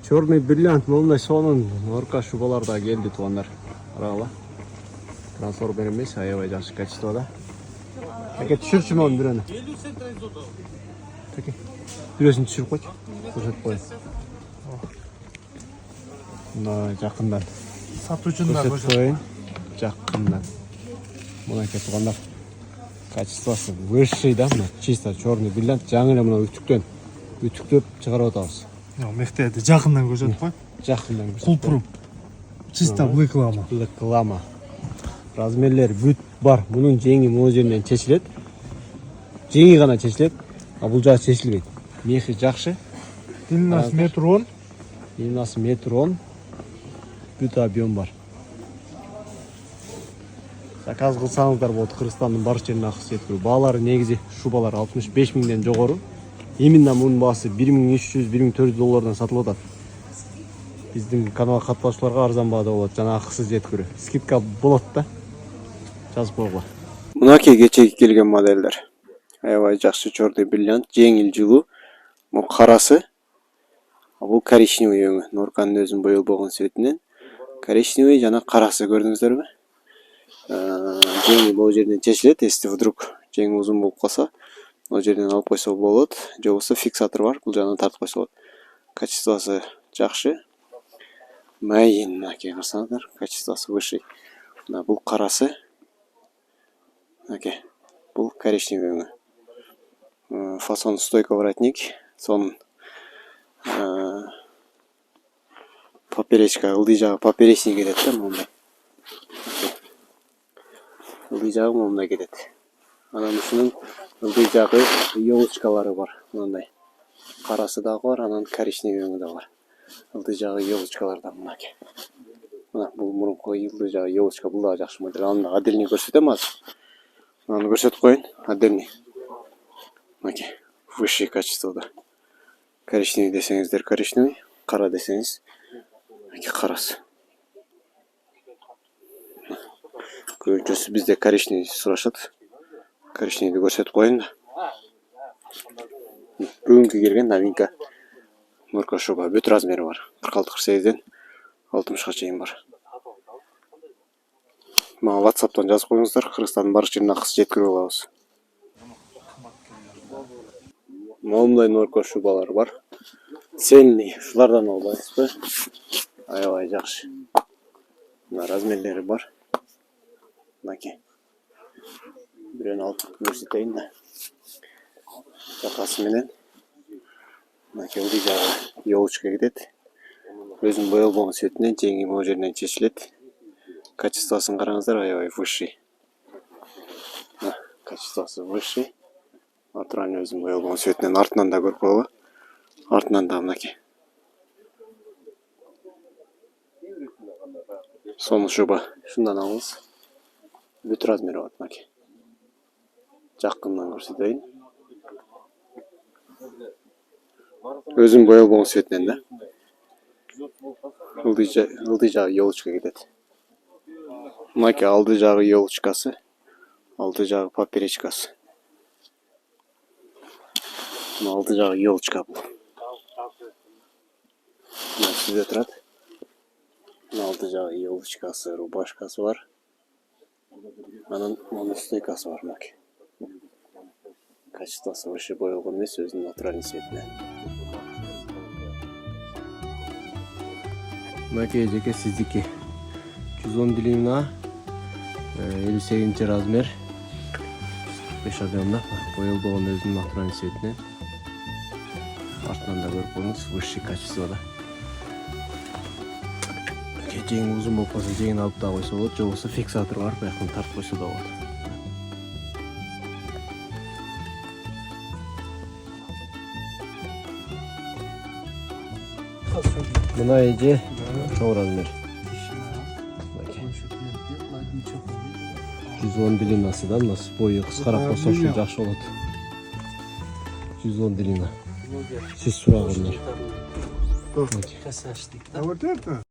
Черный бриллиант мындай сонун орка шубалар да келди туугандар. Карагыла. Трансформер эмес, аябай жакшы качествода. Аке түшүрчү мөн бирөөнү. 50 цент айзода. Таке. Бирөөсүн түшүрүп койчу. Көрсөтүп коеюн. Мына жакындан. Сатуучун да Көрсөтүп коеюн. Жакындан. Мынакей туугандар. Качествосы высший да, мына чисто черный бриллиант. Жаңы эле мына үтүктөп чыгарып атабыз. Мектеди жакындан көрсөтүп кой. Жакындан көрсөтүп. Кулпурум. Чисто блыклама. Блыклама. Размерлер бүт бар. Мунун жеңи могу жеринен чечилет. Жеңи гана чечилет, а бул жагы чечилбейт. Мехи жакшы. Длинасы метр 10. Длинасы метр 10. Бүт объем бар. Заказ кылсаңыздар болот. Кыргызстандын баары жерине акысы жеткирүү. Баалары негизи шубалар 65 миңден жогору. Именно мунун баасы 1300-1400 доллардан сатылып атат. Биздин каналга катнашууларга арзан баада болот, жана акысыз жеткирүү. Скидка болот да. Жазып койгула. Мынакей кечеги келген модельдер. Аябай жакшы черный бриллиант, жеңил жылуу. Бул карасы. Бул коричневый өңү. Норканын өзүнүн боелбогон цветинен коричневый жана карасы көрдүңүздөрбү? Жеңи бул жерден чечилет, если вдруг жеңи узун болуп калса, бул жерден алып койсо болот. Же болбосо фиксатор бар, бул жагынан тартып койсо болот. Качествосы жакшы. Майин мынакей карасаңыздар, качествосы высший. Мына бул карасы. Мынакей. Бул коричневый өңү. Фасон стойка воротник, сонун поперечка, ылдый жагы поперечный келет да, мындай. Ылдый жагы мындай келет. Анан ушунун ылдый жагы елочкалары бар, мындай. Карасы дагы бар, анан коричневый өңү да бар. Ылдый жагы елочкалардан мынакей. Мына бул мурунку ылдый жагы елочка, бул дагы жакшы модель. Аны отдельный көрсөтөм азыр. Аны көрсөтүп коеюн, отдельный. Мынакей, высший качествода. Коричневый десеңиздер коричневый, кара десеңиз мынакей карасы. Көбүнчөсү бизде коричневый сурашат. Коричневийди көрсөтүп коеюн да. Бүгүнкү келген новинка Норка шуба, бүт размери бар. 46-48ден 60-ка чейин бар. Мага WhatsApp'тан жазып коюңуздар, Кыргызстандын баары жерине акысы жеткирип алабыз. Момундай Норка шубалар бар. Цельный, ушулардан албайсызбы? Аябай жакшы. Мына размерлери бар. Мынакей. Бирөөнү алып көрсөтөйүн да. Жакасы менен. Мынакей ылдый жагы елочка кетет. Өзүнүн боелбогон цветинен жеңи могу жеринен чечилет. Качествосын караңыздар, аябай высший. Качествосы высший. Атыран өзүнүн боелбогон цветинен артынан да көрүп койгула. Артынан да мынакей. Сонун шуба. Шундан алыңыз. Бүт размери бар мынакей. Жакындан көрсөтөйүн. Өзүн боелбогон цветинен да. Ылдый жагы елочка кетет. Мынакей алды жагы елочкасы, алды жагы поперечкасы. Мына алды жагы елочка бул. Мына сизде турат. Мына алды жагы елочкасы, рубашкасы бар. Анан мына стойкасы бар мынакей. Качествосы выше боелгон эмес, өзүнүн натуральный цветинен. Мынакей жеке сиздики. 110 длина, 58 размер, 45 объемда, боелбогон өзүнүн натуральный цветинен. Артынан да көрүп коюңуз, высший качествода. Жеңи узун болуп калса, жеңин алып да койсо болот, же болбосо фиксатор бар, бияктан тартып койсо да болот. Мына эже чоң размер. 110 длинасы да, мына бою кыскараак болсо ушул жакшы болот. 110 длина. Сиз сурагандар.